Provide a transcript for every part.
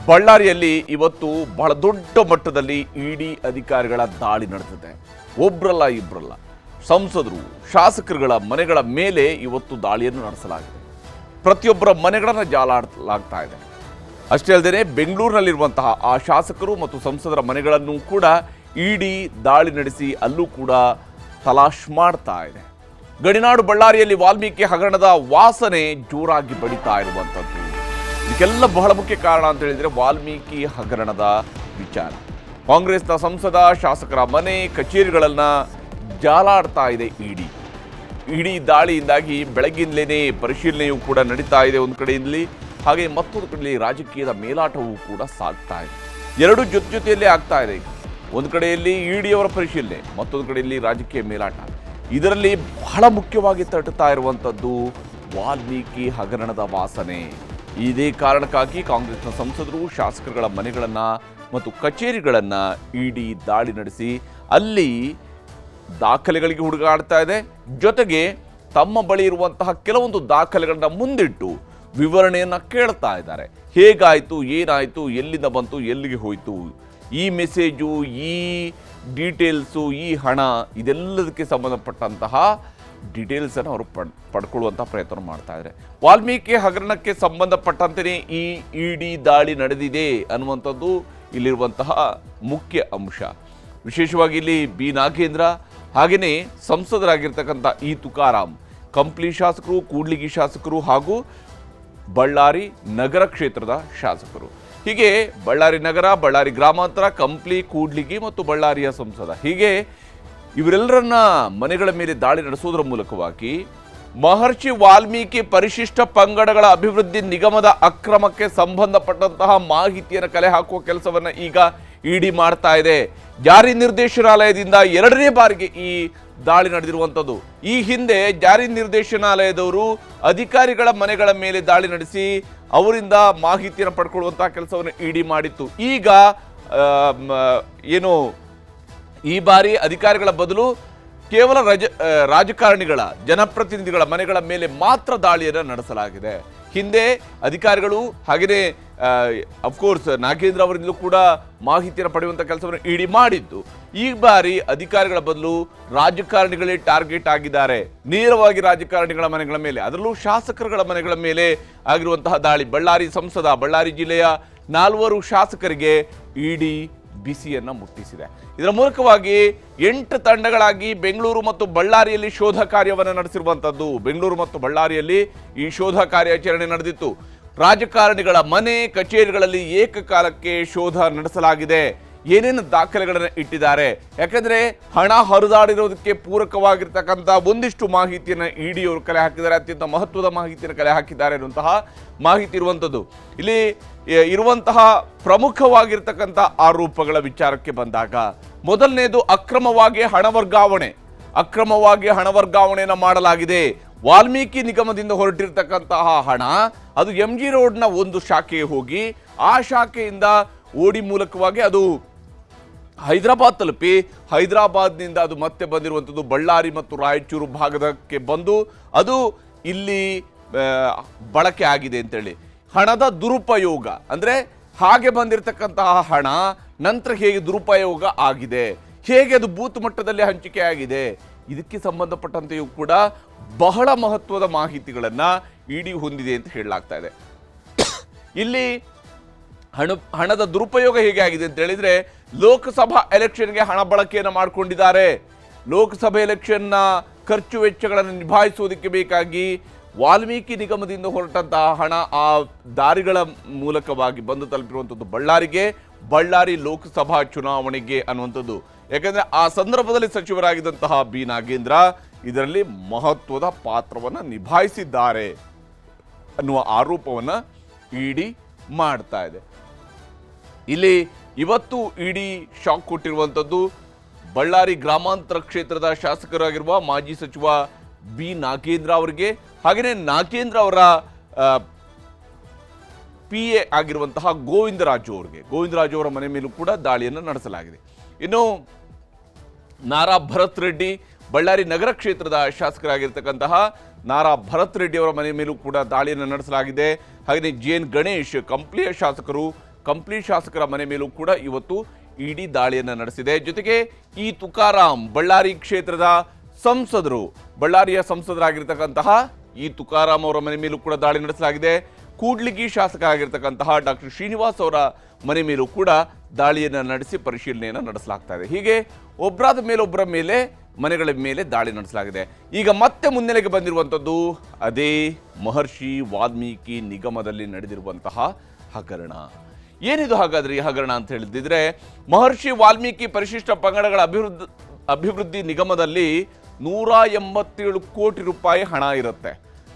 ಬಳ್ಳಾರಿಯಲ್ಲಿ ಇವತ್ತು ಬಹಳ ದೊಡ್ಡ ಮಟ್ಟದಲ್ಲಿ ಇಡಿ ಅಧಿಕಾರಿಗಳ ದಾಳಿ ನಡೆದಿದೆ. ಒಬ್ರಲ್ಲ ಇಬ್ರಲ್ಲ, ಸಂಸದರು ಶಾಸಕರುಗಳ ಮನೆಗಳ ಮೇಲೆ ಇವತ್ತು ದಾಳಿಯನ್ನು ನಡೆಸಲಾಗಿದೆ. ಪ್ರತಿಯೊಬ್ಬರ ಮನೆಗಳನ್ನು ಜಾಲಾಡಲಾಗ್ತಾ ಇದೆ. ಅಷ್ಟೇ ಅಲ್ಲದೆ ಬೆಂಗಳೂರಿನಲ್ಲಿರುವಂತಹ ಆ ಶಾಸಕರು ಮತ್ತು ಸಂಸದರ ಮನೆಗಳನ್ನು ಕೂಡ ಇಡಿ ದಾಳಿ ನಡೆಸಿ ಅಲ್ಲೂ ಕೂಡ ತಲಾಶ್ ಮಾಡ್ತಾ ಇದೆ. ಗಡಿನಾಡು ಬಳ್ಳಾರಿಯಲ್ಲಿ ವಾಲ್ಮೀಕಿ ಹಗರಣದ ವಾಸನೆ ಜೋರಾಗಿ ಬಡಿತಾ ಇರುವಂಥದ್ದು. ಇದಕ್ಕೆಲ್ಲ ಬಹಳ ಮುಖ್ಯ ಕಾರಣ ಅಂತ ಹೇಳಿದರೆ ವಾಲ್ಮೀಕಿ ಹಗರಣದ ವಿಚಾರ. ಕಾಂಗ್ರೆಸ್ನ ಸಂಸದ ಶಾಸಕರ ಮನೆ ಕಚೇರಿಗಳನ್ನು ಜಾಲಾಡ್ತಾ ಇದೆ ಇಡಿ ದಾಳಿಯಿಂದಾಗಿ ಬೆಳಗ್ಗಿನಲ್ಲೇ ಪರಿಶೀಲನೆಯೂ ಕೂಡ ನಡೀತಾ ಇದೆ ಒಂದು ಕಡೆಯಲ್ಲಿ. ಹಾಗೆ ಮತ್ತೊಂದು ಕಡೆಯಲ್ಲಿ ರಾಜಕೀಯದ ಮೇಲಾಟವೂ ಕೂಡ ಸಾಗ್ತಾ ಇದೆ. ಎರಡೂ ಜೊತೆಯಲ್ಲೇ ಆಗ್ತಾ ಇದೆ. ಒಂದು ಕಡೆಯಲ್ಲಿ ಇಡಿಯವರ ಪರಿಶೀಲನೆ, ಮತ್ತೊಂದು ಕಡೆಯಲ್ಲಿ ರಾಜಕೀಯ ಮೇಲಾಟ. ಇದರಲ್ಲಿ ಬಹಳ ಮುಖ್ಯವಾಗಿ ತಟ್ಟುತ್ತಾ ಇರುವಂಥದ್ದು ವಾಲ್ಮೀಕಿ ಹಗರಣದ ವಾಸನೆ. ಇದೇ ಕಾರಣಕ್ಕಾಗಿ ಕಾಂಗ್ರೆಸ್ನ ಸಂಸದರು ಶಾಸಕರುಗಳ ಮನೆಗಳನ್ನು ಮತ್ತು ಕಚೇರಿಗಳನ್ನು ಇಡಿ ದಾಳಿ ನಡೆಸಿ ಅಲ್ಲಿ ದಾಖಲೆಗಳಿಗೆ ಹುಡುಕಾಡ್ತಾ ಇದೆ. ಜೊತೆಗೆ ತಮ್ಮ ಬಳಿ ಇರುವಂತಹ ಕೆಲವೊಂದು ದಾಖಲೆಗಳನ್ನ ಮುಂದಿಟ್ಟು ವಿವರಣೆಯನ್ನು ಕೇಳ್ತಾ ಇದ್ದಾರೆ. ಹೇಗಾಯಿತು, ಏನಾಯಿತು, ಎಲ್ಲಿಂದ ಬಂತು, ಎಲ್ಲಿಗೆ ಹೋಯಿತು, ಈ ಮೆಸೇಜು, ಈ ಡೀಟೇಲ್ಸು, ಈ ಹಣ, ಇದೆಲ್ಲದಕ್ಕೆ ಸಂಬಂಧಪಟ್ಟಂತಹ ಡೀಟೇಲ್ಸನ್ನು ಅವರು ಪಡ್ಕೊಳ್ಳುವಂಥ ಪ್ರಯತ್ನ ಮಾಡ್ತಾ ಇದ್ದಾರೆ. ವಾಲ್ಮೀಕಿ ಹಗರಣಕ್ಕೆ ಸಂಬಂಧಪಟ್ಟಂತೆಯೇ ಈ ಇಡಿ ದಾಳಿ ನಡೆದಿದೆ ಅನ್ನುವಂಥದ್ದು ಇಲ್ಲಿರುವಂತಹ ಮುಖ್ಯ ಅಂಶ. ವಿಶೇಷವಾಗಿ ಇಲ್ಲಿ ಬಿ ನಾಗೇಂದ್ರ ಹಾಗೆಯೇ ಸಂಸದರಾಗಿರ್ತಕ್ಕಂಥ ಇ ತುಕಾರಾಮ್, ಕಂಪ್ಲಿ ಶಾಸಕರು, ಕೂಡ್ಲಿಗಿ ಶಾಸಕರು ಹಾಗೂ ಬಳ್ಳಾರಿ ನಗರ ಕ್ಷೇತ್ರದ ಶಾಸಕರು. ಹೀಗೆ ಬಳ್ಳಾರಿ ನಗರ, ಬಳ್ಳಾರಿ ಗ್ರಾಮಾಂತರ, ಕಂಪ್ಲಿ, ಕೂಡ್ಲಿಗಿ ಮತ್ತು ಬಳ್ಳಾರಿಯ ಸಂಸದ, ಹೀಗೆ ಇವರೆಲ್ಲರನ್ನ ಮನೆಗಳ ಮೇಲೆ ದಾಳಿ ನಡೆಸುವುದರ ಮೂಲಕವಾಗಿ ಮಹರ್ಷಿ ವಾಲ್ಮೀಕಿ ಪರಿಶಿಷ್ಟ ಪಂಗಡಗಳ ಅಭಿವೃದ್ಧಿ ನಿಗಮದ ಅಕ್ರಮಕ್ಕೆ ಸಂಬಂಧಪಟ್ಟಂತಹ ಮಾಹಿತಿಯನ್ನು ಕಲೆ ಹಾಕುವ ಕೆಲಸವನ್ನು ಈಗ ಇಡಿ ಮಾಡ್ತಾ ಇದೆ. ಜಾರಿ ನಿರ್ದೇಶನಾಲಯದಿಂದ ಎರಡನೇ ಬಾರಿಗೆ ಈ ದಾಳಿ ನಡೆದಿರುವಂಥದ್ದು. ಈ ಹಿಂದೆ ಜಾರಿ ನಿರ್ದೇಶನಾಲಯದವರು ಅಧಿಕಾರಿಗಳ ಮನೆಗಳ ಮೇಲೆ ದಾಳಿ ನಡೆಸಿ ಅವರಿಂದ ಮಾಹಿತಿಯನ್ನು ಪಡ್ಕೊಳ್ಳುವಂತಹ ಕೆಲಸವನ್ನು ಇಡಿ ಮಾಡಿತ್ತು. ಈಗ ಏನು ಈ ಬಾರಿ ಅಧಿಕಾರಿಗಳ ಬದಲು ಕೇವಲ ರಾಜಕಾರಣಿಗಳ, ಜನಪ್ರತಿನಿಧಿಗಳ ಮನೆಗಳ ಮೇಲೆ ಮಾತ್ರ ದಾಳಿಯನ್ನು ನಡೆಸಲಾಗಿದೆ. ಹಿಂದೆ ಅಧಿಕಾರಿಗಳು ಹಾಗೆಯೇ ಅಫ್ಕೋರ್ಸ್ ನಾಗೇಂದ್ರ ಅವರಿಂದಲೂ ಕೂಡ ಮಾಹಿತಿಯನ್ನು ಪಡೆಯುವಂಥ ಕೆಲಸವನ್ನು ಇಡಿ ಮಾಡಿದ್ದು. ಈ ಬಾರಿ ಅಧಿಕಾರಿಗಳ ಬದಲು ರಾಜಕಾರಣಿಗಳೇ ಟಾರ್ಗೆಟ್ ಆಗಿದ್ದಾರೆ. ನೇರವಾಗಿ ರಾಜಕಾರಣಿಗಳ ಮನೆಗಳ ಮೇಲೆ, ಅದರಲ್ಲೂ ಶಾಸಕರುಗಳ ಮನೆಗಳ ಮೇಲೆ ಆಗಿರುವಂತಹ ದಾಳಿ. ಬಳ್ಳಾರಿ ಸಂಸದ, ಬಳ್ಳಾರಿ ಜಿಲ್ಲೆಯ 4 ಶಾಸಕರಿಗೆ ಇಡಿ ಬಿಸಿಯನ್ನು ಮುಟ್ಟಿಸಿದೆ. ಇದರ ಮೂಲಕವಾಗಿ 8 ತಂಡಗಳಾಗಿ ಬೆಂಗಳೂರು ಮತ್ತು ಬಳ್ಳಾರಿಯಲ್ಲಿ ಶೋಧ ಕಾರ್ಯವನ್ನು ನಡೆಸಿರುವಂಥದ್ದು. ಬೆಂಗಳೂರು ಮತ್ತು ಬಳ್ಳಾರಿಯಲ್ಲಿ ಈ ಶೋಧ ಕಾರ್ಯಾಚರಣೆ ನಡೆದಿತ್ತು. ರಾಜಕಾರಣಿಗಳ ಮನೆ ಕಚೇರಿಗಳಲ್ಲಿ ಏಕಕಾಲಕ್ಕೆ ಶೋಧ ನಡೆಸಲಾಗಿದೆ. ಏನೇನು ದಾಖಲೆಗಳನ್ನು ಇಟ್ಟಿದ್ದಾರೆ, ಯಾಕಂದ್ರೆ ಹಣ ಹರಿದಾಡಿರೋದಕ್ಕೆ ಪೂರಕವಾಗಿರ್ತಕ್ಕಂಥ ಒಂದಿಷ್ಟು ಮಾಹಿತಿಯನ್ನು ಇಡಿ ಅವರು ಕಲೆ ಹಾಕಿದ್ದಾರೆ. ಅತ್ಯಂತ ಮಹತ್ವದ ಮಾಹಿತಿಯನ್ನು ಕಲೆ ಹಾಕಿದ್ದಾರೆ ಅನ್ನುವಂತಹ ಮಾಹಿತಿ ಇರುವಂಥದ್ದು. ಇಲ್ಲಿ ಇರುವಂತಹ ಪ್ರಮುಖವಾಗಿರ್ತಕ್ಕಂಥ ಆರೋಪಗಳ ವಿಚಾರಕ್ಕೆ ಬಂದಾಗ ಮೊದಲನೇದು ಅಕ್ರಮವಾಗಿ ಹಣ ವರ್ಗಾವಣೆಯನ್ನು ಮಾಡಲಾಗಿದೆ. ವಾಲ್ಮೀಕಿ ನಿಗಮದಿಂದ ಹೊರಟಿರ್ತಕ್ಕಂತಹ ಹಣ ಅದು MG ರೋಡ್ನ ಒಂದು ಶಾಖೆಗೆ ಹೋಗಿ ಆ ಶಾಖೆಯಿಂದ ಓಡಿ ಮೂಲಕವಾಗಿ ಅದು ಹೈದರಾಬಾದ್ ತಲುಪಿ ಹೈದರಾಬಾದ್ನಿಂದ ಅದು ಮತ್ತೆ ಬಂದಿರುವಂಥದ್ದು ಬಳ್ಳಾರಿ ಮತ್ತು ರಾಯಚೂರು ಭಾಗದಕ್ಕೆ ಬಂದು ಅದು ಇಲ್ಲಿ ಬಳಕೆ ಆಗಿದೆ ಅಂತೇಳಿ. ಹಣದ ದುರುಪಯೋಗ ಅಂದರೆ ಹಾಗೆ ಬಂದಿರತಕ್ಕಂತಹ ಹಣ ನಂತರ ಹೇಗೆ ದುರುಪಯೋಗ ಆಗಿದೆ, ಹೇಗೆ ಅದು ಬೂತ್ ಮಟ್ಟದಲ್ಲಿ ಹಂಚಿಕೆ ಆಗಿದೆ, ಇದಕ್ಕೆ ಸಂಬಂಧಪಟ್ಟಂತೆಯೂ ಕೂಡ ಬಹಳ ಮಹತ್ವದ ಮಾಹಿತಿಗಳನ್ನು ಇಡಿ ಹೊಂದಿದೆ ಅಂತ ಹೇಳಲಾಗ್ತಾ ಇದೆ. ಇಲ್ಲಿ ಹಣದ ದುರುಪಯೋಗ ಹೇಗೆ ಆಗಿದೆ ಅಂತ ಹೇಳಿದ್ರೆ, ಲೋಕಸಭಾ ಎಲೆಕ್ಷನ್ಗೆ ಹಣ ಬಳಕೆಯನ್ನು ಮಾಡಿಕೊಂಡಿದ್ದಾರೆ. ಲೋಕಸಭೆ ಎಲೆಕ್ಷನ್ನ ಖರ್ಚು ವೆಚ್ಚಗಳನ್ನು ನಿಭಾಯಿಸುವುದಕ್ಕೆ ಬೇಕಾಗಿ ವಾಲ್ಮೀಕಿ ನಿಗಮದಿಂದ ಹೊರಟಂತಹ ಹಣ ಆ ದಾರಿಗಳ ಮೂಲಕವಾಗಿ ಬಂದು ತಲುಪಿರುವಂಥದ್ದು ಬಳ್ಳಾರಿ ಲೋಕಸಭಾ ಚುನಾವಣೆಗೆ ಅನ್ನುವಂಥದ್ದು. ಯಾಕಂದರೆ ಆ ಸಂದರ್ಭದಲ್ಲಿ ಸಚಿವರಾಗಿದ್ದಂತಹ ಬಿ ನಾಗೇಂದ್ರ ಇದರಲ್ಲಿ ಮಹತ್ವದ ಪಾತ್ರವನ್ನು ನಿಭಾಯಿಸಿದ್ದಾರೆ ಅನ್ನುವ ಆರೋಪವನ್ನು ಇಡಿ ಮಾಡ್ತಾ ಇದೆ. ಇಲ್ಲಿ ಇವತ್ತು ಇಡಿ ಶಾಕ್ ಕೊಟ್ಟಿರುವಂಥದ್ದು ಬಳ್ಳಾರಿ ಗ್ರಾಮಾಂತರ ಕ್ಷೇತ್ರದ ಶಾಸಕರಾಗಿರುವ ಮಾಜಿ ಸಚಿವ ಬಿ ನಾಗೇಂದ್ರ ಅವರಿಗೆ, ಹಾಗೆಯೇ ನಾಗೇಂದ್ರ ಅವರ PA ಆಗಿರುವಂತಹ ಗೋವಿಂದರಾಜು ಅವರ ಮನೆ ಮೇಲೂ ಕೂಡ ದಾಳಿಯನ್ನು ನಡೆಸಲಾಗಿದೆ. ಇನ್ನು ನಾರಾ ಭರತ್ ರೆಡ್ಡಿ, ಬಳ್ಳಾರಿ ನಗರ ಕ್ಷೇತ್ರದ ಶಾಸಕರಾಗಿರ್ತಕ್ಕಂತಹ ನಾರಾ ಭರತ್ ರೆಡ್ಡಿ ಅವರ ಮನೆ ಮೇಲೂ ಕೂಡ ದಾಳಿಯನ್ನು ನಡೆಸಲಾಗಿದೆ. ಹಾಗೆಯೇ JN ಗಣೇಶ್, ಕಂಪ್ಲಿಯ ಶಾಸಕರು, ಕಂಪ್ಲಿ ಶಾಸಕರ ಮನೆ ಮೇಲೂ ಕೂಡ ಇವತ್ತು ಇಡಿ ದಾಳಿಯನ್ನು ನಡೆಸಿದೆ. ಜೊತೆಗೆ ಈ ತುಕಾರಾಂ ಬಳ್ಳಾರಿ ಕ್ಷೇತ್ರದ ಸಂಸದರು, ಬಳ್ಳಾರಿಯ ಸಂಸದರಾಗಿರ್ತಕ್ಕಂತಹ ಈ ತುಕಾರಾಂ ಅವರ ಮನೆ ಮೇಲೂ ಕೂಡ ದಾಳಿ ನಡೆಸಲಾಗಿದೆ. ಕೂಡ್ಲಿಗಿ ಶಾಸಕ ಆಗಿರ್ತಕ್ಕಂತಹ ಡಾಕ್ಟರ್ ಶ್ರೀನಿವಾಸ್ ಅವರ ಮನೆ ಮೇಲೂ ಕೂಡ ದಾಳಿಯನ್ನು ನಡೆಸಿ ಪರಿಶೀಲನೆಯನ್ನು ನಡೆಸಲಾಗ್ತಾ ಇದೆ. ಹೀಗೆ ಒಬ್ಬರಾದ ಮೇಲೊಬ್ಬರ ಮೇಲೆ ಮನೆಗಳ ಮೇಲೆ ದಾಳಿ ನಡೆಸಲಾಗಿದೆ. ಈಗ ಮತ್ತೆ ಮುನ್ನೆಲೆಗೆ ಬಂದಿರುವಂಥದ್ದು ಅದೇ ಮಹರ್ಷಿ ವಾಲ್ಮೀಕಿ ನಿಗಮದಲ್ಲಿ ನಡೆದಿರುವಂತಹ ಹಗರಣ. ಏನಿದು ಹಾಗಾದ್ರೆ ಈ ಹಗರಣ ಅಂತ ಹೇಳಿದ್ರೆ, ಮಹರ್ಷಿ ವಾಲ್ಮೀಕಿ ಪರಿಶಿಷ್ಟ ಪಂಗಡಗಳ ಅಭಿವೃದ್ಧಿ ನಿಗಮದಲ್ಲಿ 187 ಕೋಟಿ ರೂಪಾಯಿ ಹಣ ಇರುತ್ತೆ.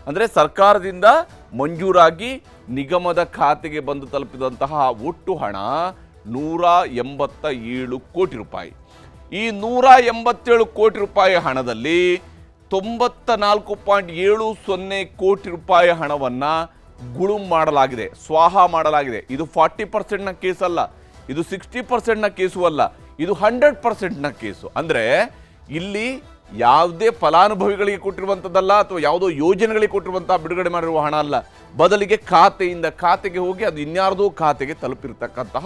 ಅಂದರೆ ಸರ್ಕಾರದಿಂದ ಮಂಜೂರಾಗಿ ನಿಗಮದ ಖಾತೆಗೆ ಬಂದು ತಲುಪಿದಂತಹ ಒಟ್ಟು ಹಣ 187 ಕೋಟಿ ರೂಪಾಯಿ. ಈ 187 ಕೋಟಿ ರೂಪಾಯಿ ಹಣದಲ್ಲಿ 94.70 ಕೋಟಿ ರೂಪಾಯಿ ಹಣವನ್ನು ಗುಳುಂ ಮಾಡಲಾಗಿದೆ, ಸ್ವಾಹ ಮಾಡಲಾಗಿದೆ. ಇದು 40%ನ ಕೇಸ್ ಅಲ್ಲ, ಇದು 60%ನ ಕೇಸು ಅಲ್ಲ, ಇದು 100%ನ ಕೇಸು. ಅಂದರೆ ಇಲ್ಲಿ ಯಾವುದೇ ಫಲಾನುಭವಿಗಳಿಗೆ ಕೊಟ್ಟಿರುವಂಥದ್ದಲ್ಲ, ಅಥವಾ ಯಾವುದೋ ಯೋಜನೆಗಳಿಗೆ ಕೊಟ್ಟಿರುವಂತಹ ಬಿಡುಗಡೆ ಮಾಡಿರುವ ಹಣ ಅಲ್ಲ, ಬದಲಿಗೆ ಖಾತೆಯಿಂದ ಖಾತೆಗೆ ಹೋಗಿ ಅದು ಇನ್ಯಾರ್ದೋ ಖಾತೆಗೆ ತಲುಪಿರ್ತಕ್ಕಂತಹ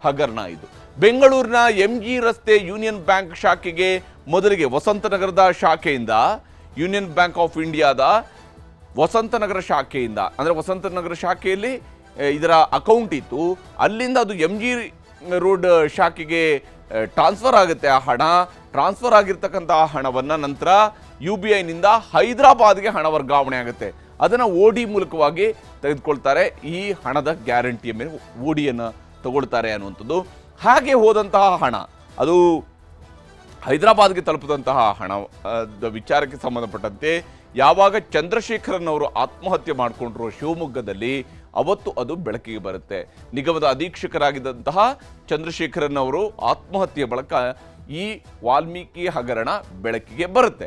ಹಗರಣ ಇದು. ಬೆಂಗಳೂರಿನ MG ರಸ್ತೆ ಯೂನಿಯನ್ ಬ್ಯಾಂಕ್ ಶಾಖೆಗೆ ಮೊದಲಿಗೆ ವಸಂತನಗರದ ಶಾಖೆಯಿಂದ, ಯೂನಿಯನ್ ಬ್ಯಾಂಕ್ ಆಫ್ ಇಂಡಿಯಾದ ವಸಂತನಗರ ಶಾಖೆಯಿಂದ, ಅಂದರೆ ವಸಂತನಗರ ಶಾಖೆಯಲ್ಲಿ ಇದರ ಅಕೌಂಟ್ ಇತ್ತು, ಅಲ್ಲಿಂದ ಅದು MG ರೋಡ್ ಶಾಖೆಗೆ ಟ್ರಾನ್ಸ್ಫರ್ ಆಗುತ್ತೆ. ಆ ಹಣ ಟ್ರಾನ್ಸ್ಫರ್ ಆಗಿರ್ತಕ್ಕಂತಹ ಹಣವನ್ನು ನಂತರ UBIನಿಂದ ಹೈದರಾಬಾದ್ಗೆ ಹಣ ವರ್ಗಾವಣೆ ಆಗುತ್ತೆ. ಅದನ್ನು OD ಮೂಲಕವಾಗಿ ತೆಗೆದುಕೊಳ್ತಾರೆ. ಈ ಹಣದ ಗ್ಯಾರಂಟಿಯ ಮೇಲೆ ODಯನ್ನು ತಗೊಳ್ತಾರೆ ಅನ್ನುವಂಥದ್ದು. ಹಾಗೆ ಹೋದಂತಹ ಹಣ ಅದು ಹೈದರಾಬಾದ್ಗೆ ತಲುಪಿದಂತಹ ಹಣದ ವಿಚಾರಕ್ಕೆ ಸಂಬಂಧಪಟ್ಟಂತೆ ಯಾವಾಗ ಚಂದ್ರಶೇಖರನ್ ಅವರು ಆತ್ಮಹತ್ಯೆ ಮಾಡಿಕೊಂಡ್ರು ಶಿವಮೊಗ್ಗದಲ್ಲಿ, ಅವತ್ತು ಅದು ಬೆಳಕಿಗೆ ಬರುತ್ತೆ. ನಿಗಮದ ಅಧೀಕ್ಷಕರಾಗಿದ್ದಂತಹ ಚಂದ್ರಶೇಖರನ್ ಅವರು ಆತ್ಮಹತ್ಯೆ ಬಳಿಕ ಈ ವಾಲ್ಮೀಕಿ ಹಗರಣ ಬೆಳಕಿಗೆ ಬರುತ್ತೆ.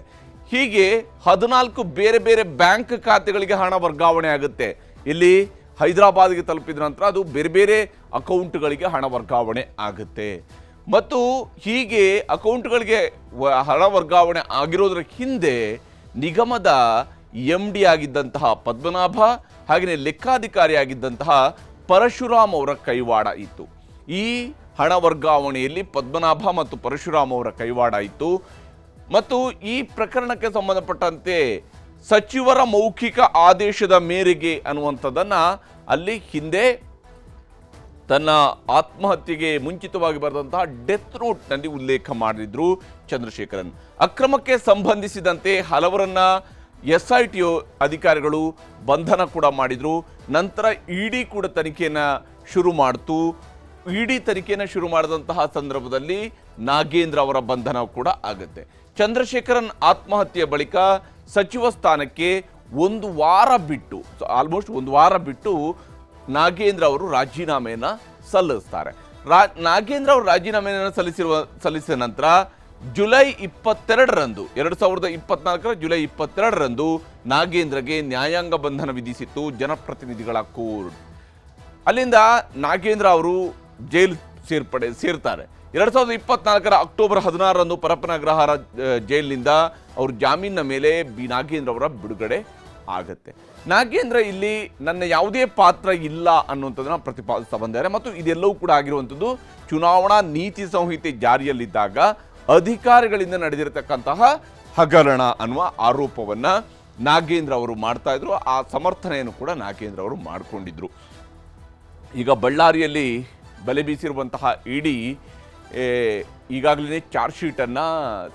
ಹೀಗೆ 14 ಬೇರೆ ಬೇರೆ ಬ್ಯಾಂಕ್ ಖಾತೆಗಳಿಗೆ ಹಣ ವರ್ಗಾವಣೆ ಆಗುತ್ತೆ. ಇಲ್ಲಿ ಹೈದರಾಬಾದ್ಗೆ ತಲುಪಿದ ನಂತರ ಅದು ಬೇರೆ ಬೇರೆ ಅಕೌಂಟ್ಗಳಿಗೆ ಹಣ ವರ್ಗಾವಣೆ ಆಗುತ್ತೆ. ಮತ್ತು ಹೀಗೆ ಅಕೌಂಟ್ಗಳಿಗೆ ಹಣ ವರ್ಗಾವಣೆ ಆಗಿರೋದ್ರ ಹಿಂದೆ ನಿಗಮದ MD ಆಗಿದ್ದಂತಹ ಪದ್ಮನಾಭ, ಹಾಗೆಯೇ ಲೆಕ್ಕಾಧಿಕಾರಿಯಾಗಿದ್ದಂತಹ ಪರಶುರಾಮ್ ಅವರ ಕೈವಾಡ ಇತ್ತು. ಈ ಹಣ ವರ್ಗಾವಣೆಯಲ್ಲಿ ಪದ್ಮನಾಭ ಮತ್ತು ಪರಶುರಾಮ್ ಅವರ ಕೈವಾಡ ಇತ್ತು. ಮತ್ತು ಈ ಪ್ರಕರಣಕ್ಕೆ ಸಂಬಂಧಪಟ್ಟಂತೆ ಸಚಿವರ ಮೌಖಿಕ ಆದೇಶದ ಮೇರೆಗೆ ಅನ್ನುವಂಥದ್ದನ್ನು ಅಲ್ಲಿ ಹಿಂದೆ ತನ್ನ ಆತ್ಮಹತ್ಯೆಗೆ ಮುಂಚಿತವಾಗಿ ಬರೆದಂತಹ ಡೆತ್ ನೋಟ್ನಲ್ಲಿ ಉಲ್ಲೇಖ ಮಾಡಿದ್ರು ಚಂದ್ರಶೇಖರನ್. ಅಕ್ರಮಕ್ಕೆ ಸಂಬಂಧಿಸಿದಂತೆ ಹಲವರನ್ನ SIT ಅಧಿಕಾರಿಗಳು ಬಂಧನ ಕೂಡ ಮಾಡಿದ್ರು. ನಂತರ ED ಕೂಡ ತನಿಖೆಯನ್ನು ಶುರು ಮಾಡಿತು. ED ತನಿಖೆಯನ್ನು ಶುರು ಮಾಡಿದಂತಹ ಸಂದರ್ಭದಲ್ಲಿ ನಾಗೇಂದ್ರ ಅವರ ಬಂಧನ ಕೂಡ ಆಗುತ್ತೆ. ಚಂದ್ರಶೇಖರನ್ ಆತ್ಮಹತ್ಯೆಯ ಬಳಿಕ ಸಚಿವ ಸ್ಥಾನಕ್ಕೆ ಆಲ್ಮೋಸ್ಟ್ ಒಂದು ವಾರ ಬಿಟ್ಟು ನಾಗೇಂದ್ರ ಅವರು ರಾಜೀನಾಮೆಯನ್ನು ಸಲ್ಲಿಸ್ತಾರೆ. ನಾಗೇಂದ್ರ ಅವರು ರಾಜೀನಾಮೆಯನ್ನು ಸಲ್ಲಿಸಿದ ನಂತರ ಜುಲೈ 22ರಂದು 2024 ಜುಲೈ 22ರಂದು ನಾಗೇಂದ್ರಗೆ ನ್ಯಾಯಾಂಗ ಬಂಧನ ವಿಧಿಸಿತ್ತು ಜನಪ್ರತಿನಿಧಿಗಳ ಕೋರ್ಟ್. ಅಲ್ಲಿಂದ ನಾಗೇಂದ್ರ ಅವರು ಜೈಲು ಸೇರ್ತಾರೆ. 2024 ಅಕ್ಟೋಬರ್ 16ರಂದು ಪರಪ್ಪನ ಅಗ್ರಹಾರ ಜೈಲಿನಿಂದ ಅವರು ಜಾಮೀನಿನ ಮೇಲೆ ನಾಗೇಂದ್ರ ಅವರ ಬಿಡುಗಡೆ ಆಗುತ್ತೆ. ನಾಗೇಂದ್ರ ಇಲ್ಲಿ ನನ್ನ ಯಾವುದೇ ಪಾತ್ರ ಇಲ್ಲ ಅನ್ನುವಂಥದ್ದನ್ನು ಪ್ರತಿಪಾದಿಸ್ತಾ ಬಂದಿದ್ದಾರೆ. ಮತ್ತು ಇದೆಲ್ಲವೂ ಕೂಡ ಆಗಿರುವಂಥದ್ದು ಚುನಾವಣಾ ನೀತಿ ಸಂಹಿತೆ ಜಾರಿಯಲ್ಲಿದ್ದಾಗ ಅಧಿಕಾರಿಗಳಿಂದ ನಡೆದಿರತಕ್ಕಂತಹ ಹಗರಣ ಅನ್ನುವ ಆರೋಪವನ್ನು ನಾಗೇಂದ್ರ ಅವರು ಮಾಡ್ತಾ ಇದ್ರು. ಆ ಸಮರ್ಥನೆಯನ್ನು ಕೂಡ ನಾಗೇಂದ್ರ ಅವರು ಮಾಡಿಕೊಂಡಿದ್ರು. ಈಗ ಬಳ್ಳಾರಿಯಲ್ಲಿ ಬಲೆ ಬೀಸಿರುವಂತಹ ED ಈಗಾಗಲೇ ಚಾರ್ಜ್ ಶೀಟನ್ನು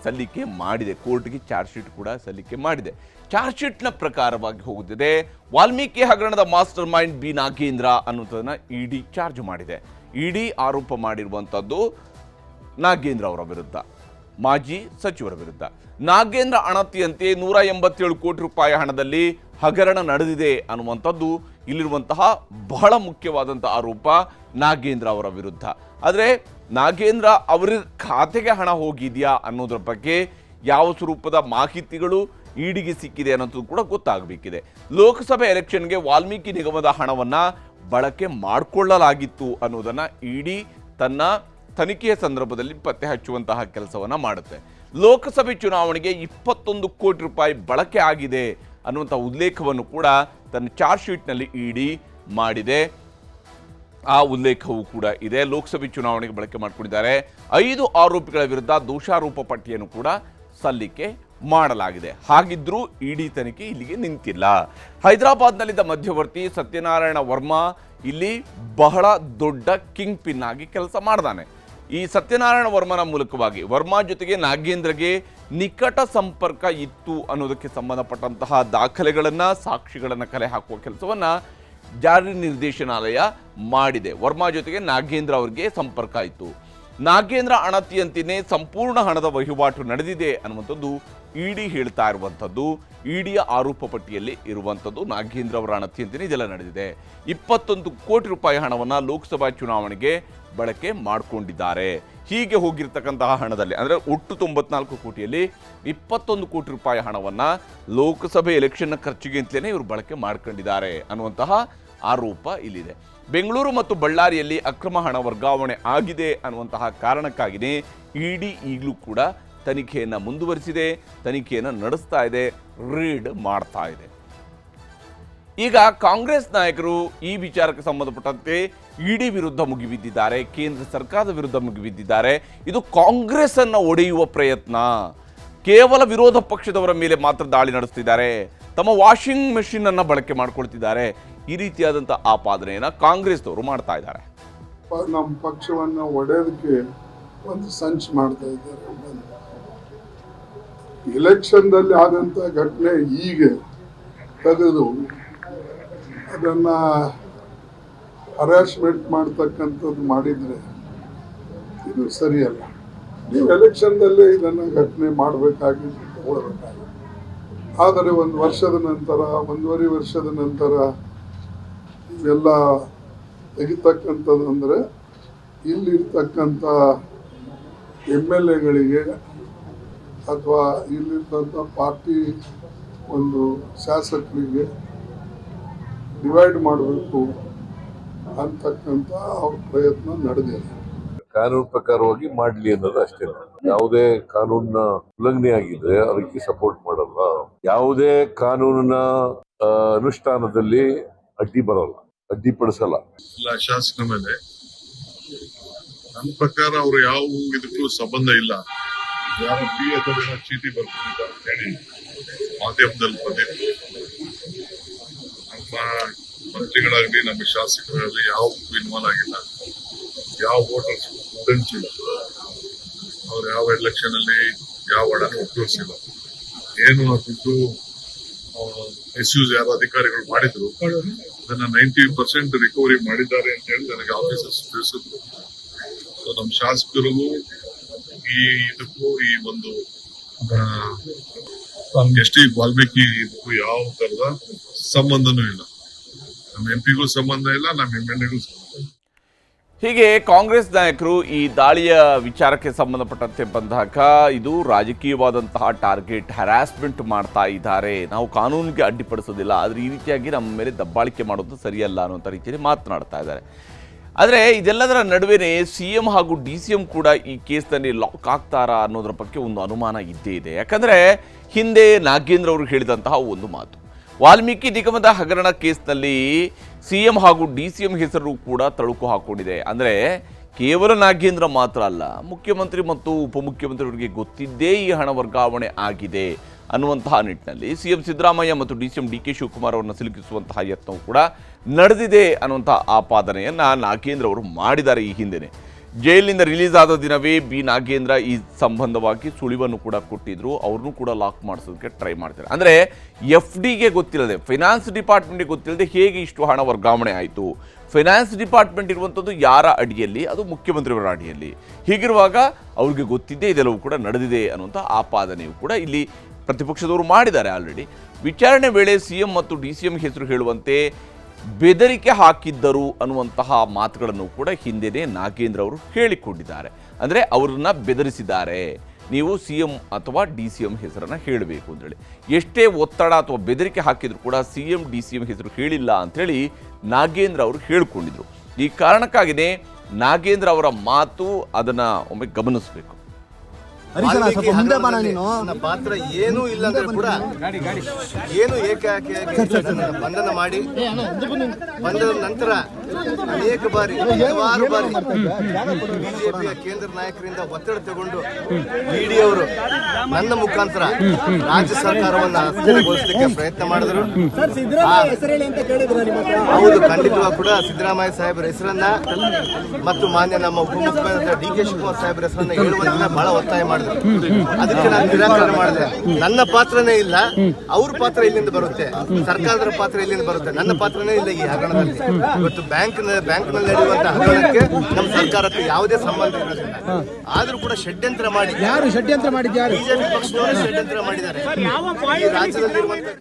ಸಲ್ಲಿಕೆ ಮಾಡಿದೆ, ಕೋರ್ಟ್ಗೆ ಚಾರ್ಜ್ ಶೀಟ್ ಕೂಡ ಸಲ್ಲಿಕೆ ಮಾಡಿದೆ. ಚಾರ್ಜ್ ಶೀಟ್ನ ಪ್ರಕಾರವಾಗಿ ಹೋಗುತ್ತಿದೆ ವಾಲ್ಮೀಕಿ ಹಗರಣದ ಮಾಸ್ಟರ್ ಮೈಂಡ್ ನಾಗೇಂದ್ರ ಅನ್ನುವಂಥದ್ದನ್ನು ED ಚಾರ್ಜ್ ಮಾಡಿದೆ. ED ಆರೋಪ ಮಾಡಿರುವಂಥದ್ದು ನಾಗೇಂದ್ರ ಅವರ ವಿರುದ್ಧ, ಮಾಜಿ ಸಚಿವರ ವಿರುದ್ಧ. ನಾಗೇಂದ್ರ ಅಣತಿಯಂತೆ 187 ಕೋಟಿ ರೂಪಾಯಿ ಹಣದಲ್ಲಿ ಹಗರಣ ನಡೆದಿದೆ ಅನ್ನುವಂಥದ್ದು ಇಲ್ಲಿರುವಂತಹ ಬಹಳ ಮುಖ್ಯವಾದಂಥ ಆರೋಪ ನಾಗೇಂದ್ರ ಅವರ ವಿರುದ್ಧ. ಆದರೆ ನಾಗೇಂದ್ರ ಅವರ ಖಾತೆಗೆ ಹಣ ಹೋಗಿದೆಯಾ ಅನ್ನೋದ್ರ ಬಗ್ಗೆ ಯಾವ ಸ್ವರೂಪದ ಮಾಹಿತಿಗಳು EDಗೆ ಸಿಕ್ಕಿದೆ ಅನ್ನೋದು ಕೂಡ ಗೊತ್ತಾಗಬೇಕಿದೆ. ಲೋಕಸಭೆ ಎಲೆಕ್ಷನ್ಗೆ ವಾಲ್ಮೀಕಿ ನಿಗಮದ ಹಣವನ್ನು ಬಳಕೆ ಮಾಡಿಕೊಳ್ಳಲಾಗಿತ್ತು ಅನ್ನೋದನ್ನು ED ತನ್ನ ತನಿಖೆಯ ಸಂದರ್ಭದಲ್ಲಿ ಪತ್ತೆ ಹಚ್ಚುವಂತಹ ಕೆಲಸವನ್ನು ಮಾಡುತ್ತೆ. ಲೋಕಸಭೆ ಚುನಾವಣೆಗೆ 21 ಕೋಟಿ ರೂಪಾಯಿ ಬಳಕೆ ಆಗಿದೆ ಅನ್ನುವಂಥ ಉಲ್ಲೇಖವನ್ನು ಕೂಡ ತನ್ನ ಚಾರ್ಜ್ ಶೀಟ್ನಲ್ಲಿ ED ಮಾಡಿದೆ. ಆ ಉಲ್ಲೇಖವೂ ಕೂಡ ಇದೆ. ಲೋಕಸಭೆ ಚುನಾವಣೆಗೆ ಬಳಕೆ ಮಾಡಿಕೊಂಡಿದ್ದಾರೆ. 5 ಆರೋಪಿಗಳ ವಿರುದ್ಧ ದೋಷಾರೋಪ ಪಟ್ಟಿಯನ್ನು ಕೂಡ ಸಲ್ಲಿಕೆ ಮಾಡಲಾಗಿದೆ. ಹಾಗಿದ್ರೂ ಇಡಿ ತನಿಖೆ ಇಲ್ಲಿಗೆ ನಿಂತಿಲ್ಲ. ಹೈದರಾಬಾದ್ನಲ್ಲಿದ್ದ ಮಧ್ಯವರ್ತಿ ಸತ್ಯನಾರಾಯಣ ವರ್ಮಾ ಇಲ್ಲಿ ಬಹಳ ದೊಡ್ಡ ಕಿಂಗ್ ಪಿನ್ ಆಗಿ ಕೆಲಸ ಮಾಡ್ದಾನೆ. ಈ ಸತ್ಯನಾರಾಯಣ ವರ್ಮನ ಮೂಲಕವಾಗಿ ವರ್ಮಾ ಜೊತೆಗೆ ನಾಗೇಂದ್ರಗೆ ನಿಕಟ ಸಂಪರ್ಕ ಇತ್ತು ಅನ್ನೋದಕ್ಕೆ ಸಂಬಂಧಪಟ್ಟಂತಹ ದಾಖಲೆಗಳನ್ನು, ಸಾಕ್ಷಿಗಳನ್ನು ಕಲೆ ಹಾಕುವ ಕೆಲಸವನ್ನು ಜಾರಿ ನಿರ್ದೇಶನಾಲಯ ಮಾಡಿದೆ. ವರ್ಮಾ ಜೊತೆಗೆ ನಾಗೇಂದ್ರ ಅವರಿಗೆ ಸಂಪರ್ಕ ಇತ್ತು. ನಾಗೇಂದ್ರ ಅಣತಿಯಂತೆಯೇ ಸಂಪೂರ್ಣ ಹಣದ ವಹಿವಾಟು ನಡೆದಿದೆ ಅನ್ನುವಂಥದ್ದು ಇಡಿ ಹೇಳ್ತಾ ಇರುವಂಥದ್ದು. ಇಡಿಯ ಆರೋಪ ಪಟ್ಟಿಯಲ್ಲಿ ಇರುವಂಥದ್ದು ನಾಗೇಂದ್ರ ಅವರ ಅಣತಿಯಂತೆಯೇ ಇದೆಲ್ಲ ನಡೆದಿದೆ. 21 ಕೋಟಿ ರೂಪಾಯಿ ಹಣವನ್ನು ಲೋಕಸಭಾ ಚುನಾವಣೆಗೆ ಬಳಕೆ ಮಾಡಿಕೊಂಡಿದ್ದಾರೆ. ಹೀಗೆ ಹೋಗಿರ್ತಕ್ಕಂತಹ ಹಣದಲ್ಲಿ ಅಂದರೆ ಒಟ್ಟು 94 ಕೋಟಿಯಲ್ಲಿ 21 ಕೋಟಿ ರೂಪಾಯಿ ಹಣವನ್ನು ಲೋಕಸಭೆ ಎಲೆಕ್ಷನ್ನ ಖರ್ಚಿಗೆ ಅಂತಲೇ ಇವರು ಬಳಕೆ ಮಾಡ್ಕೊಂಡಿದ್ದಾರೆ ಅನ್ನುವಂತಹ ಆರೋಪ ಇಲ್ಲಿದೆ. ಬೆಂಗಳೂರು ಮತ್ತು ಬಳ್ಳಾರಿಯಲ್ಲಿ ಅಕ್ರಮ ಹಣ ವರ್ಗಾವಣೆ ಆಗಿದೆ ಅನ್ನುವಂತಹ ಕಾರಣಕ್ಕಾಗಿಯೇ ಇಡಿ ಈಗಲೂ ಕೂಡ ತನಿಖೆಯನ್ನು ಮುಂದುವರಿಸಿದೆ, ತನಿಖೆಯನ್ನು ನಡೆಸ್ತಾ ಇದೆ, ರೀಡ್ ಮಾಡ್ತಾ ಇದೆ. ಈಗ ಕಾಂಗ್ರೆಸ್ ನಾಯಕರು ಈ ವಿಚಾರಕ್ಕೆ ಸಂಬಂಧಪಟ್ಟಂತೆ ಇಡಿ ವಿರುದ್ಧ ಮುಗಿಬಿದ್ದಿದ್ದಾರೆ, ಕೇಂದ್ರ ಸರ್ಕಾರದ ವಿರುದ್ಧ ಮುಗಿಬಿದ್ದಿದ್ದಾರೆ. ಇದು ಕಾಂಗ್ರೆಸ್ ಅನ್ನು ಒಡೆಯುವ ಪ್ರಯತ್ನ, ಕೇವಲ ವಿರೋಧ ಪಕ್ಷದವರ ಮೇಲೆ ಮಾತ್ರ ದಾಳಿ ನಡೆಸ್ತಿದ್ದಾರೆ, ತಮ್ಮ ವಾಷಿಂಗ್ ಮೆಷಿನ್ ಅನ್ನು ಬಳಕೆ ಮಾಡ್ಕೊಳ್ತಿದ್ದಾರೆ. ಈ ರೀತಿಯಾದಂಥ ಆಪಾದನೆಯನ್ನು ಕಾಂಗ್ರೆಸ್ದವರು ಮಾಡ್ತಾ ಇದ್ದಾರೆ. ನಮ್ಮ ಪಕ್ಷವನ್ನು ಒಡೆಯೋದಕ್ಕೆ ಒಂದು ಸಂಚು ಮಾಡ್ತಾ ಇದ್ದಾರೆ. ಎಲೆಕ್ಷನ್ದಲ್ಲಿ ಆದಂಥ ಘಟನೆ ಈಗ ತೆಗೆದು ಅದನ್ನ ಹರಾಸ್ಮೆಂಟ್ ಮಾಡ್ತಕ್ಕಂಥದ್ದು ಮಾಡಿದ್ರೆ ಇದು ಸರಿಯಲ್ಲ. ನೀವು ಎಲೆಕ್ಷನ್ದಲ್ಲೇ ಇದನ್ನು ಘಟನೆ ಮಾಡಬೇಕಾಗಿದ್ದು ತಗೊಳ್ಬೇಕಾಗಿತ್ತು. ಆದರೆ 1 ವರ್ಷದ ನಂತರ, 1.5 ವರ್ಷದ ನಂತರ ಇವೆಲ್ಲ ತೆಗಿತಕ್ಕಂಥದ್ದು ಅಂದರೆ ಇಲ್ಲಿರ್ತಕ್ಕಂಥ MLAಗಳಿಗೆ ಅಥವಾ ಇಲ್ಲಿರ್ತಂಥ ಪಾರ್ಟಿ ಒಂದು ಶಾಸಕರಿಗೆ ಡಿವೈಡ್ ಮಾಡಬೇಕು ಅಂತಕ್ಕಂಥ ಅವ್ರ ಪ್ರಯತ್ನ ನಡೆದಿದೆ. ಕಾನೂನು ಪ್ರಕಾರವಾಗಿ ಮಾಡಲಿ ಅನ್ನೋದು ಅಷ್ಟೇ. ಯಾವುದೇ ಕಾನೂನಿನ ಉಲ್ಲಂಘನೆ ಆಗಿದ್ರೆ ಅದಕ್ಕೆ ಸಪೋರ್ಟ್ ಮಾಡಲ್ಲ. ಯಾವುದೇ ಕಾನೂನಿನ ಅನುಷ್ಠಾನದಲ್ಲಿ ಅಡ್ಡಿ ಬರಲ್ಲ, ಅಡ್ಡಿಪಡಿಸಲ್ಲ. ಎಲ್ಲ ಶಾಸಕರ ಮೇಲೆ ನನ್ನ ಪ್ರಕಾರ ಅವರು ಯಾವ ಇದಕ್ಕೂ ಸಂಬಂಧ ಇಲ್ಲ. ಯಾರ ಚೀಟಿ ಬರ್ತಿದ್ದಾರೆ ಅಂತ ಹೇಳಿ ಮಾಧ್ಯಮದಲ್ಲಿ ಬಂದಿತ್ತು. ನಮ್ಮ ಮಂತ್ರಿಗಳಾಗಲಿ ನಮ್ಮ ಶಾಸಕರಲ್ಲಿ ಯಾವ ಇನ್ವಾಲ್ವ್ ಆಗಿಲ್ಲ, ಯಾವ ವೋಟರ್ಸ್ ಇಲ್ಲ, ಅವ್ರು ಯಾವ ಎಲೆಕ್ಷನ್ ಅಲ್ಲಿ ಯಾವ ಹಣನ ಉಪಯೋಗಿಸಿಲ್ಲ. ಏನು ದುಡ್ಡು ಮಿಸ್ಯೂಸ್ ಯಾರು ಅಧಿಕಾರಿಗಳು ಮಾಡಿದ್ರು ಅದನ್ನ 90% ರಿಕವರಿ ಮಾಡಿದ್ದಾರೆ ಅಂತ ಹೇಳಿ ನನಗೆ ಆಫೀಸರ್ಸ್ ತಿಳಿಸಿದ್ರು. ನಮ್ಮ ಶಾಸಕರಿಗೂ ಈ ಇದಕ್ಕೂ ಈ ಒಂದು ಎಸ್ ಟಿ ವಾಲ್ಮೀಕಿ ಇದಕ್ಕೂ ಯಾವ ತರದ ಸಂಬಂಧನೂ ಇಲ್ಲ. ನಮ್ಮ ಎಂಪಿಗೂ ಸಂಬಂಧ ಇಲ್ಲ, ನಮ್ಮ MLAಗೂ ಸಂಬಂಧ ಇಲ್ಲ. ಹೀಗೆ ಕಾಂಗ್ರೆಸ್ ನಾಯಕರು ಈ ದಾಳಿಯ ವಿಚಾರಕ್ಕೆ ಸಂಬಂಧಪಟ್ಟಂತೆ ಬಂದಾಗ ಇದು ರಾಜಕೀಯವಾದಂತಹ ಟಾರ್ಗೆಟ್, ಹ್ಯಾರಾಸ್ಮೆಂಟ್ ಮಾಡ್ತಾ ಇದ್ದಾರೆ, ನಾವು ಕಾನೂನಿಗೆ ಅಡ್ಡಿಪಡಿಸೋದಿಲ್ಲ, ಆದರೆ ಈ ರೀತಿಯಾಗಿ ನಮ್ಮ ಮೇಲೆ ದಬ್ಬಾಳಿಕೆ ಮಾಡೋದು ಸರಿಯಲ್ಲ ಅನ್ನುವಂಥ ರೀತಿಯಲ್ಲಿ ಮಾತನಾಡ್ತಾ ಇದ್ದಾರೆ. ಆದರೆ ಇದೆಲ್ಲದರ ನಡುವೆ CM ಹಾಗೂ DCM ಕೂಡ ಈ ಕೇಸ್ನಲ್ಲಿ ಲಾಕ್ ಆಗ್ತಾರಾ ಅನ್ನೋದ್ರ ಬಗ್ಗೆ ಒಂದು ಅನುಮಾನ ಇದ್ದೇ ಇದೆ. ಯಾಕಂದರೆ ಹಿಂದೆ ನಾಗೇಂದ್ರ ಅವರು ಹೇಳಿದಂತಹ ಒಂದು ಮಾತು, ವಾಲ್ಮೀಕಿ ನಿಗಮದ ಹಗರಣ ಕೇಸ್ನಲ್ಲಿ CM ಹಾಗೂ DCM ಹೆಸರು ಕೂಡ ತಳುಕು ಹಾಕೊಂಡಿದೆ. ಅಂದರೆ ಕೇವಲ ನಾಗೇಂದ್ರ ಮಾತ್ರ ಅಲ್ಲ, ಮುಖ್ಯಮಂತ್ರಿ ಮತ್ತು ಉಪಮುಖ್ಯಮಂತ್ರಿಯವರಿಗೆ ಗೊತ್ತಿದ್ದೇ ಈ ಹಣ ವರ್ಗಾವಣೆ ಆಗಿದೆ ಅನ್ನುವಂತಹ ನಿಟ್ಟಿನಲ್ಲಿ CM ಸಿದ್ದರಾಮಯ್ಯ ಮತ್ತು DCM DK ಶಿವಕುಮಾರ್ ಅವರನ್ನು ಸಿಲುಕಿಸುವಂತಹ ಯತ್ನವು ಕೂಡ ನಡೆದಿದೆ ಅನ್ನುವಂಥ ಆಪಾದನೆಯನ್ನು ನಾಗೇಂದ್ರ ಅವರು ಮಾಡಿದ್ದಾರೆ. ಈ ಹಿಂದೆಯೇ ಜೈಲಿನಿಂದ ರಿಲೀಸ್ ಆದ ದಿನವೇ ನಾಗೇಂದ್ರ ಈ ಸಂಬಂಧವಾಗಿ ಸುಳಿವನ್ನು ಕೂಡ ಕೊಟ್ಟಿದ್ರು. ಅವ್ರನ್ನೂ ಕೂಡ ಲಾಕ್ ಮಾಡಿಸೋದಕ್ಕೆ ಟ್ರೈ ಮಾಡ್ತಾರೆ. ಅಂದರೆ FDಗೆ ಗೊತ್ತಿಲ್ಲದೆ, ಫೈನಾನ್ಸ್ ಡಿಪಾರ್ಟ್ಮೆಂಟ್ಗೆ ಗೊತ್ತಿಲ್ಲದೆ ಹೇಗೆ ಇಷ್ಟು ಹಣ ವರ್ಗಾವಣೆ ಆಯಿತು? ಫೈನಾನ್ಸ್ ಡಿಪಾರ್ಟ್ಮೆಂಟ್ ಇರುವಂಥದ್ದು ಯಾರ ಅಡಿಯಲ್ಲಿ? ಅದು ಮುಖ್ಯಮಂತ್ರಿಯವರ ಅಡಿಯಲ್ಲಿ. ಹೀಗಿರುವಾಗ ಅವ್ರಿಗೆ ಗೊತ್ತಿದ್ದೇ ಇದೆಲ್ಲವೂ ಕೂಡ ನಡೆದಿದೆ ಅನ್ನುವಂಥ ಆಪಾದನೆಯು ಕೂಡ ಇಲ್ಲಿ ಪ್ರತಿಪಕ್ಷದವರು ಮಾಡಿದ್ದಾರೆ. ಆಲ್ರೆಡಿ ವಿಚಾರಣೆ ವೇಳೆ CM ಮತ್ತು DCM ಹೆಸರು ಹೇಳುವಂತೆ ಬೆದರಿಕೆ ಹಾಕಿದ್ದರು ಅನ್ನುವಂತಹ ಮಾತುಗಳನ್ನು ಕೂಡ ಹಿಂದೆಯೇ ನಾಗೇಂದ್ರ ಅವರು ಹೇಳಿಕೊಂಡಿದ್ದಾರೆ. ಅಂದರೆ ಅವರನ್ನ ಬೆದರಿಸಿದ್ದಾರೆ, ನೀವು CM ಅಥವಾ DCM ಹೆಸರನ್ನು ಹೇಳಬೇಕು ಅಂತೇಳಿ. ಎಷ್ಟೇ ಒತ್ತಡ ಅಥವಾ ಬೆದರಿಕೆ ಹಾಕಿದ್ರು ಕೂಡ CM DCM ಹೆಸರು ಹೇಳಿಲ್ಲ ಅಂಥೇಳಿ ನಾಗೇಂದ್ರ ಅವರು ಹೇಳಿಕೊಂಡಿದ್ರು. ಈ ಕಾರಣಕ್ಕಾಗಿಯೇ ನಾಗೇಂದ್ರ ಅವರ ಮಾತು ಅದನ್ನು ಒಮ್ಮೆ ಗಮನಿಸಬೇಕು. ನನ್ನ ಪಾತ್ರ ಏನೂ ಇಲ್ಲ ಅಂದ್ರೆ ಕೂಡ ಏನು ಏಕಾಏಕಿಯಾಗಿ ನನ್ನನ್ನು ಬಂಧನ ಮಾಡಿ ಬಂದ ನಂತರ ಅನೇಕ ಬಾರಿ ಹಲವಾರು ಬಾರಿ ಬಿಜೆಪಿಯ ಕೇಂದ್ರ ನಾಯಕರಿಂದ ಒತ್ತಡ ತಗೊಂಡು ಇಡಿ ಅವರು ನನ್ನ ಮುಖಾಂತರ ರಾಜ್ಯ ಸರ್ಕಾರವನ್ನು ಅಸ್ಥಿರಗೊಳಿಸಲಿಕ್ಕೆ ಪ್ರಯತ್ನ ಮಾಡಿದರು. ಹೌದು, ಖಂಡಿತವಾಗಿ ಕೂಡ ಸಿದ್ದರಾಮಯ್ಯ ಸಾಹೇಬರ ಹೆಸರನ್ನ ಮತ್ತು ಮಾನ್ಯ ನಮ್ಮ ಉಪಮುಖ್ಯಮಂತ್ರಿ ಡಿ ಕೆ ಶಿವಕುಮಾರ್ ಸಾಹೇಬರ ಹೆಸರನ್ನ ಹೇಳುವಂತ ಬಹಳ ಒತ್ತಾಯ ಮಾಡಿದ್ರು. ಅದಕ್ಕೆ ನಾನು ನಿರಾಕರಣೆ ಮಾಡಿದೆ. ನನ್ನ ಪಾತ್ರನೇ ಇಲ್ಲ, ಅವ್ರ ಪಾತ್ರ ಇಲ್ಲಿಂದ ಬರುತ್ತೆ, ಸರ್ಕಾರದ ಪಾತ್ರ ಇಲ್ಲಿಂದ ಬರುತ್ತೆ, ನನ್ನ ಪಾತ್ರನೇ ಇಲ್ಲ ಈ ಹಗರಣದಲ್ಲಿ. ಇವತ್ತು ಬ್ಯಾಂಕ್ನಲ್ಲಿ ನಡೆಯುವಂತಹ ಹಗರಣಕ್ಕೆ ನಮ್ಮ ಸರ್ಕಾರಕ್ಕೆ ಯಾವುದೇ ಸಂಬಂಧ ಇರೋದಿಲ್ಲ. ಆದ್ರೂ ಕೂಡ ಷಡ್ಯಂತ್ರ ಮಾಡಿ, ಯಾರು ಷಡ್ಯಂತ್ರ ಮಾಡಿದ್ದಾರೆ? ಬಿಜೆಪಿ ಪಕ್ಷದವರು ಷಡ್ಯಂತ್ರ ಮಾಡಿದ್ದಾರೆ. ಈ ರಾಜ್ಯದಲ್ಲಿರುವಂತಹ